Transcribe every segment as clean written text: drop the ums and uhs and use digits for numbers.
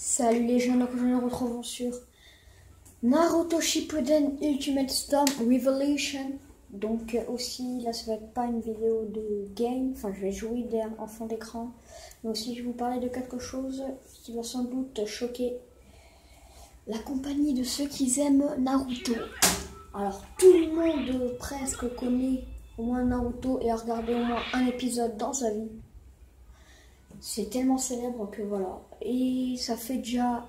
Salut les gens, donc aujourd'hui nous retrouvons sur Naruto Shippuden Ultimate Storm Revelation. Donc aussi là ça va être pas une vidéo de game, enfin je vais jouer en fond d'écran. Mais aussi je vais vous parler de quelque chose qui va sans doute choquer la compagnie de ceux qui aiment Naruto. Alors tout le monde presque connaît au moins Naruto et a regardé au moins un épisode dans sa vie. C'est tellement célèbre que voilà. Et ça fait déjà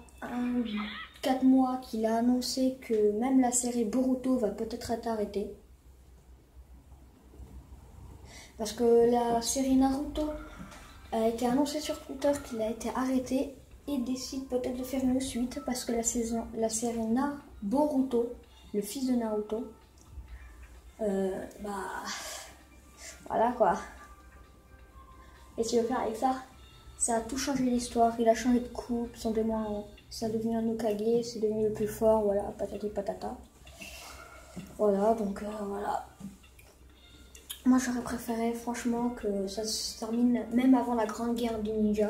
4 mois qu'il a annoncé que même la série Boruto va peut-être être arrêtée. Parce que la série Naruto a été annoncée sur Twitter qu'il a été arrêtée et décide peut-être de faire une suite parce que la série Boruto, le fils de Naruto, voilà quoi. Et tu veux faire avec ça? Ça a tout changé l'histoire, il a changé de coupe, son démon, ça a devenu un Hokage, c'est devenu le plus fort, voilà, patati patata. Voilà, donc voilà. Moi j'aurais préféré franchement que ça se termine même avant la grande guerre des ninjas.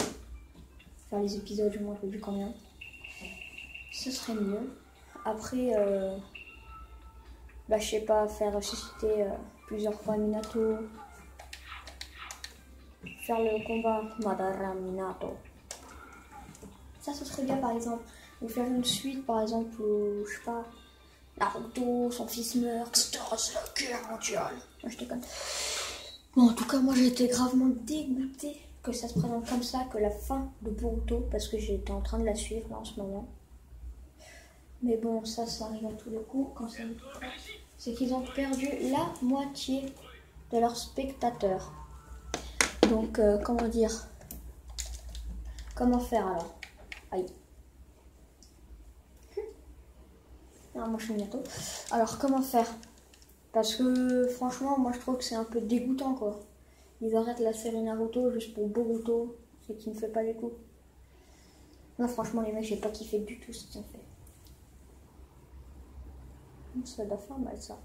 Enfin les épisodes, je ne sais plus combien. Ce serait mieux. Après, je sais pas, faire ressusciter plusieurs fois Minato. Faire le combat Madara Minato. Ça, ce serait bien par exemple. Ou faire une suite par exemple où, je sais pas, Naruto, son fils meurt, etc. C'est la guerre mondiale. Moi je déconne. Bon, en tout cas, moi j'ai été gravement dégoûtée que ça se présente comme ça, que la fin de Boruto, parce que j'étais en train de la suivre là en ce moment. Mais bon, ça arrive à tous les coups. Quand ça c'est qu'ils ont perdu la moitié de leurs spectateurs. Donc, comment dire? Comment faire alors? Aïe. Ah, moi je suis bientôt. Alors, comment faire? Parce que franchement, moi je trouve que c'est un peu dégoûtant quoi. Ils arrêtent la série Naruto juste pour Boruto, ce qui ne fait pas les coups. Non, franchement, les mecs, j'ai pas kiffé du tout ce qu'ils ont fait. Ça doit faire mal ça.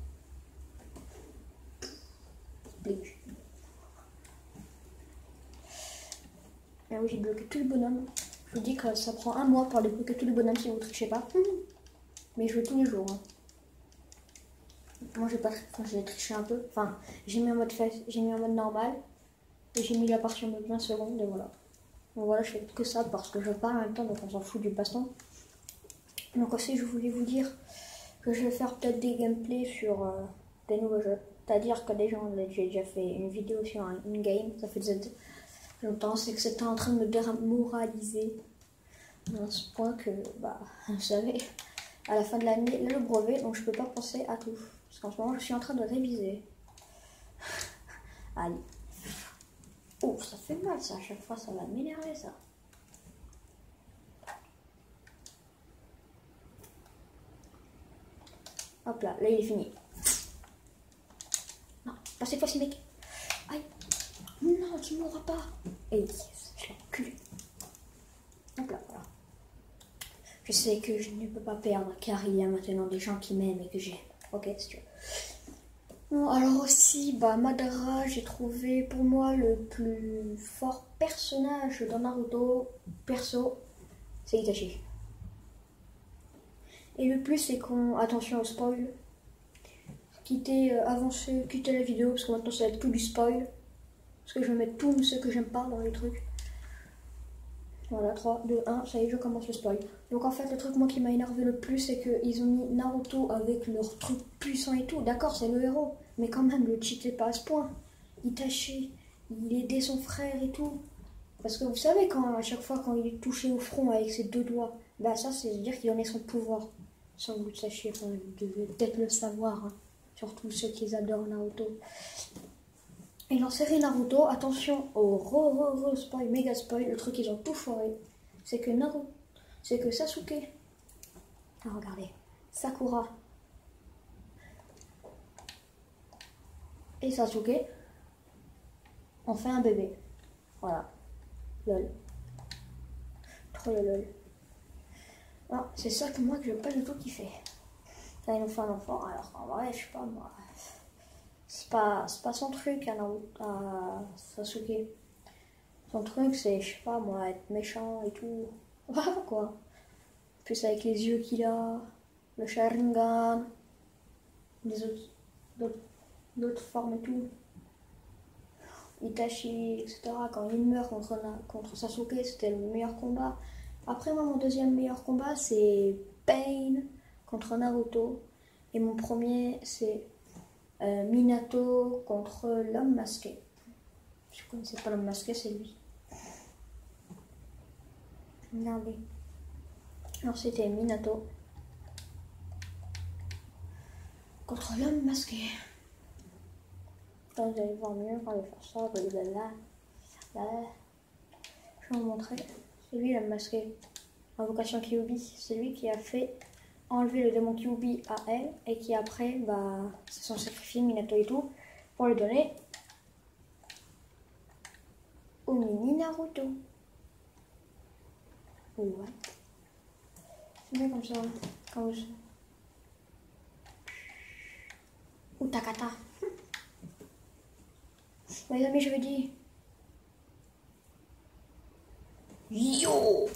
Ah oui, j'ai bloqué tous les bonhommes. Je vous dis que ça prend un mois pour débloquer tous les bonhommes si vous trichez pas. Mais je joue tous les jours. Hein. Moi j'ai triché un peu. Enfin, j'ai mis en mode normal. Et j'ai mis la partie en mode 20 secondes et voilà. Donc voilà, je fais que ça parce que je parle en même temps, donc on s'en fout du baston. Donc aussi, je voulais vous dire que je vais faire peut-être des gameplays sur des nouveaux jeux. C'est-à-dire que j'ai déjà fait une vidéo sur un in-game, ça fait longtemps, c'est que c'était en train de me démoraliser à ce point que, vous savez, à la fin de l'année, le brevet, donc je peux pas penser à tout. Parce qu'en ce moment, je suis en train de réviser. Allez. Oh, ça fait mal ça, à chaque fois ça va m'énerver ça. Hop là, là il est fini. Non, pas cette fois-ci mec. Aïe. Non, tu mourras pas. Et yes, je l'ai enculé. Hop là, voilà. Je sais que je ne peux pas perdre car il y a maintenant des gens qui m'aiment et que j'aime. Ok, si tu veux. Bon, alors aussi, Madara, j'ai trouvé pour moi le plus fort personnage dans Naruto, perso, c'est Itachi. Et le plus, c'est qu'on, attention au spoil, quittez la vidéo parce que maintenant ça va être plus du spoil. Parce que je vais mettre tout ce que j'aime pas dans les trucs. Voilà, 3, 2, 1, ça y est, je commence le spoil. Donc en fait, le truc moi qui m'a énervé le plus, c'est qu'ils ont mis Naruto avec leur truc puissant et tout. D'accord, c'est le héros, mais quand même, le cheatait pas à ce point. Itachi, il aidait son frère et tout. Parce que vous savez, à chaque fois quand il est touché au front avec ses 2 doigts, ça c'est dire qu'il donnait son pouvoir. Sans que vous le sachiez, enfin, vous devez peut-être le savoir, hein. Surtout ceux qui adorent Naruto. Et dans série Naruto, attention au spoil, méga spoil, le truc ils ont tout foiré. C'est que Sasuke, regardez, Sakura et Sasuke ont fait un bébé. Voilà. Lol. Trop le lol. Ah, c'est ça que moi que je n'ai pas du tout kiffé. Là, ils ont fait un enfant, alors en vrai, je sais pas moi. C'est pas son truc à Sasuke. Son truc c'est, je sais pas moi, être méchant et tout. Voilà quoi. Plus avec les yeux qu'il a, le Sharingan, des d'autres formes et tout. Itachi, etc. Quand il meurt contre Sasuke, c'était le meilleur combat. Après, moi, mon deuxième meilleur combat, c'est Pain contre Naruto. Et mon premier, c'est Minato contre l'homme masqué. Je ne connaissais pas l'homme masqué, c'est lui. Regardez. Alors, c'était Minato contre l'homme masqué. Quand vous allez voir mieux, quand je vais faire ça, blablabla. Je vais vous montrer. C'est lui l'homme masqué. Invocation Kyuubi, c'est lui qui a fait enlever le démon Kyuubi à elle et qui après se sont sacrifiés Minato et tout pour le donner au mini Naruto. Ouais. C'est bien comme ça. Comme ça. Ou Takata. Mes amis, je vous dis. Yo!